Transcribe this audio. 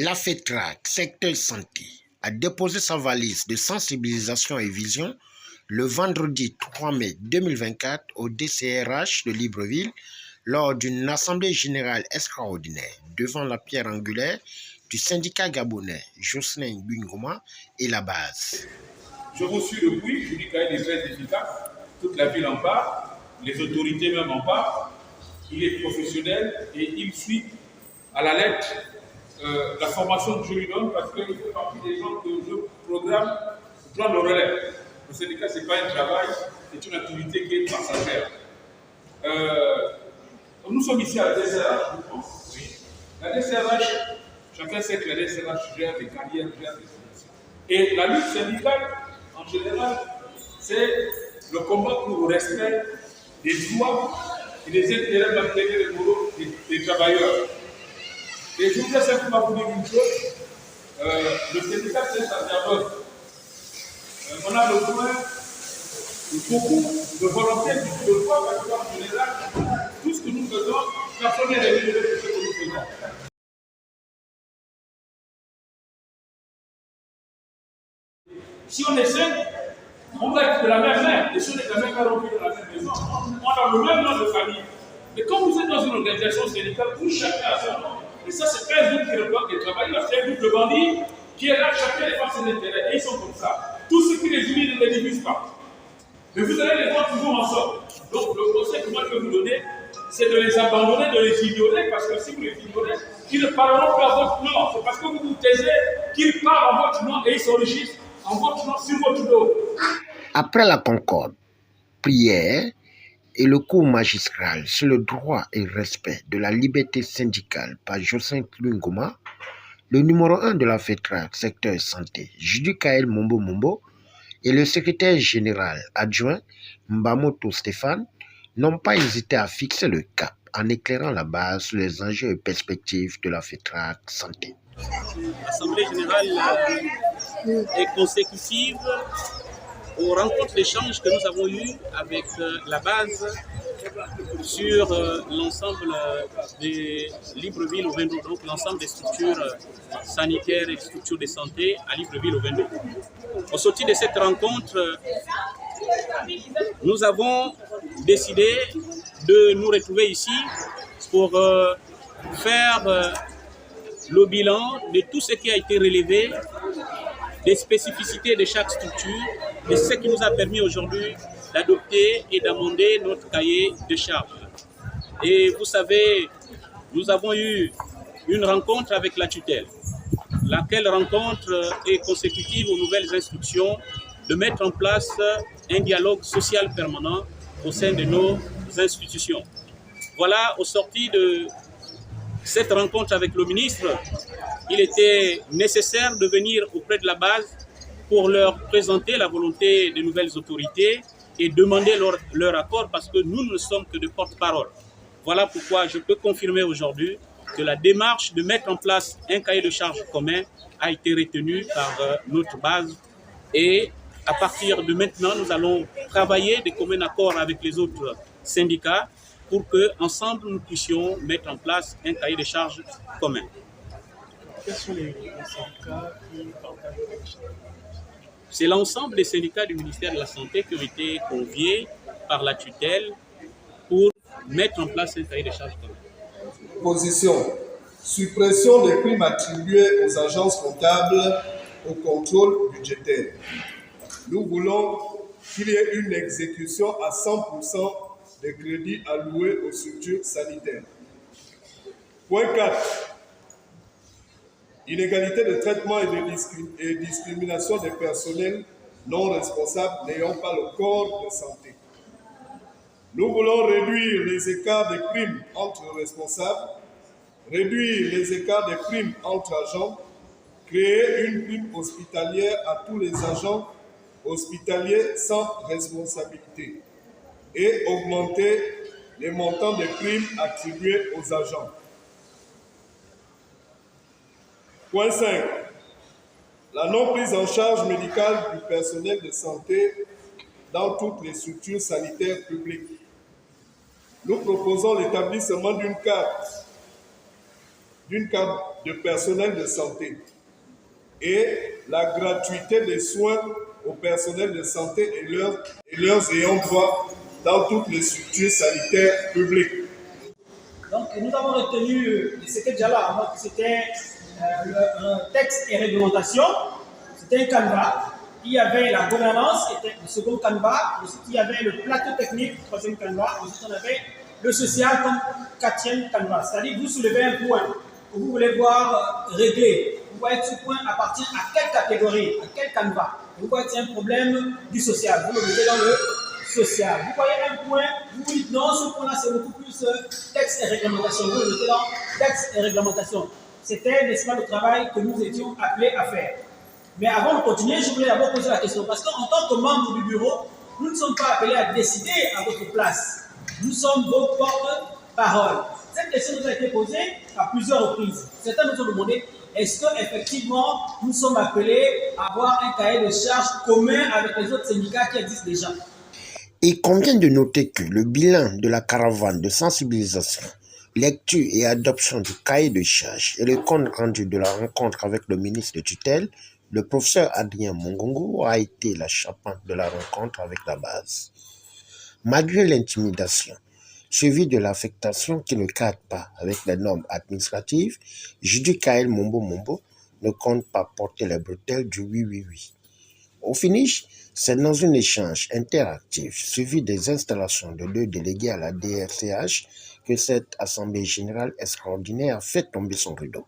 La FETRAC, secteur santé, a déposé sa valise de sensibilisation et vision le vendredi 3 mai 2024 au DCRH de Libreville lors d'une assemblée générale extraordinaire devant la pierre angulaire du syndicat gabonais Jocelyn Bungoma et la base. Je vous suis le bruit, je dis qu'il est très efficace, toute la ville en parle, les autorités même en parlent, il est professionnel et il suit à la lettre la formation que je lui donne parce qu'il fait partie des gens que je programme pour prendre le relais. Le syndicat, ce n'est pas un travail, c'est une activité qui est passagère. Nous sommes ici à la DCRH, je pense. Oui. La DCRH, chacun sait que la DCRH gère des carrières, gère des formations. Et la lutte syndicale, en général, c'est le combat pour le respect des droits et des intérêts matériels et moraux des travailleurs. Et je voudrais simplement vous dire une chose, le syndicat c'est sacerdoce. On a besoin de beaucoup de volonté, de foi, parce qu'en général, tout ce que nous faisons, personne n'est rémunéré pour ce que nous faisons. Si on essaie, on va être de la même main, et si on est quand même pas rempli de la même maison, on a le même nom de famille. Mais quand vous êtes dans une organisation syndicale, où chacun a son nom, et ça, c'est pas un groupe qui représente les travailleurs, c'est un groupe de bandits qui est là, chacun défend ses intérêts, et ils sont comme ça. Tout ce qui les unit ne les divise pas. Mais vous allez les voir toujours ensemble. Donc, le conseil que moi je vais vous donner, c'est de les abandonner, de les ignorer, parce que si vous les ignorez, ils ne parleront pas à votre nom. C'est parce que vous vous taisez qu'ils parlent en votre nom et ils s'enregistrent en votre nom sur votre dos. Après la concorde, prière et le cours magistral sur le droit et respect de la liberté syndicale par Jocelyn Bungoma, le numéro 1 de la FETRAC, secteur santé, Judukael Mombo Mombo, et le secrétaire général adjoint Mbamoto Stéphane n'ont pas hésité à fixer le cap en éclairant la base sur les enjeux et perspectives de la FETRAC santé. L'Assemblée générale est consécutive aux rencontres d'échange que nous avons eues avec la base sur l'ensemble des Libreville au Vendo, donc l'ensemble des structures sanitaires et structures de santé à Libreville au Vendo. Au sortir de cette rencontre, nous avons décidé de nous retrouver ici pour faire le bilan de tout ce qui a été relevé, des spécificités de chaque structure, et ce qui nous a permis aujourd'hui d'adopter et d'amender notre cahier de charges. Et vous savez, nous avons eu une rencontre avec la tutelle, laquelle rencontre est consécutive aux nouvelles instructions de mettre en place un dialogue social permanent au sein de nos institutions. Voilà, au sorti de cette rencontre avec le ministre, il était nécessaire de venir auprès de la base pour leur présenter la volonté des nouvelles autorités et demander leur accord parce que nous ne sommes que de porte-parole. Voilà pourquoi je peux confirmer aujourd'hui que la démarche de mettre en place un cahier de charges commun a été retenue par notre base et à partir de maintenant, nous allons travailler de commun accord avec les autres syndicats pour qu'ensemble nous puissions mettre en place un cahier de charges commun. Quels sont les syndicats qui partagent les charges? C'est l'ensemble des syndicats du ministère de la Santé qui ont été conviés par la tutelle pour mettre en place un cahier de charges commun. Position. Suppression des primes attribuées aux agences comptables au contrôle budgétaire. Nous voulons qu'il y ait une exécution à 100% des crédits alloués aux structures sanitaires. Point 4. Inégalité de traitement et discrimination des personnels non responsables n'ayant pas le corps de santé. Nous voulons réduire les écarts de primes entre responsables, réduire les écarts de primes entre agents, créer une prime hospitalière à tous les agents hospitaliers sans responsabilité et augmenter les montants de primes attribués aux agents. Point 5. La non-prise en charge médicale du personnel de santé dans toutes les structures sanitaires publiques. Nous proposons l'établissement d'une carte d'une carte de personnel de santé et la gratuité des soins au personnel de santé et leurs ayants droit dans toutes les structures sanitaires publiques. Donc nous avons retenu, et c'était déjà là, donc c'était un texte et réglementation, c'était un canevas. Il y avait la gouvernance, c'était le second canevas. Ensuite, il y avait le plateau technique, troisième canevas. Ensuite, on avait le social comme quatrième canevas. C'est-à-dire, vous soulevez un point que vous voulez voir réglé. Vous voyez que ce point appartient à quelle catégorie, à quel canevas. Vous voyez que c'est un problème du social. Vous le mettez dans le social. Vous voyez un point, vous dites non, ce point-là, c'est beaucoup plus texte et réglementation. Vous le mettez dans texte et réglementation. C'était, n'est-ce pas, le travail que nous étions appelés à faire. Mais avant de continuer, je voulais d'abord poser la question, parce qu'en tant que membre du bureau, nous ne sommes pas appelés à décider à votre place. Nous sommes vos porte-parole. Cette question nous a été posée à plusieurs reprises. Certains nous ont demandé, est-ce qu'effectivement, nous sommes appelés à avoir un cahier de charges commun avec les autres syndicats qui existent déjà? Il convient de noter que le bilan de la caravane de sensibilisation, lecture et adoption du cahier de charges et le compte rendu de la rencontre avec le ministre de tutelle, le professeur Adrien Mongongo, a été la charpente de la rencontre avec la base. Malgré l'intimidation, suivie de l'affectation qui ne cadre pas avec les normes administratives, Judy Kael Mombo ne compte pas porter les bretelles du oui. Au finish, c'est dans un échange interactif suivi des installations de 2 délégués à la DRCH que cette Assemblée générale extraordinaire a fait tomber son rideau.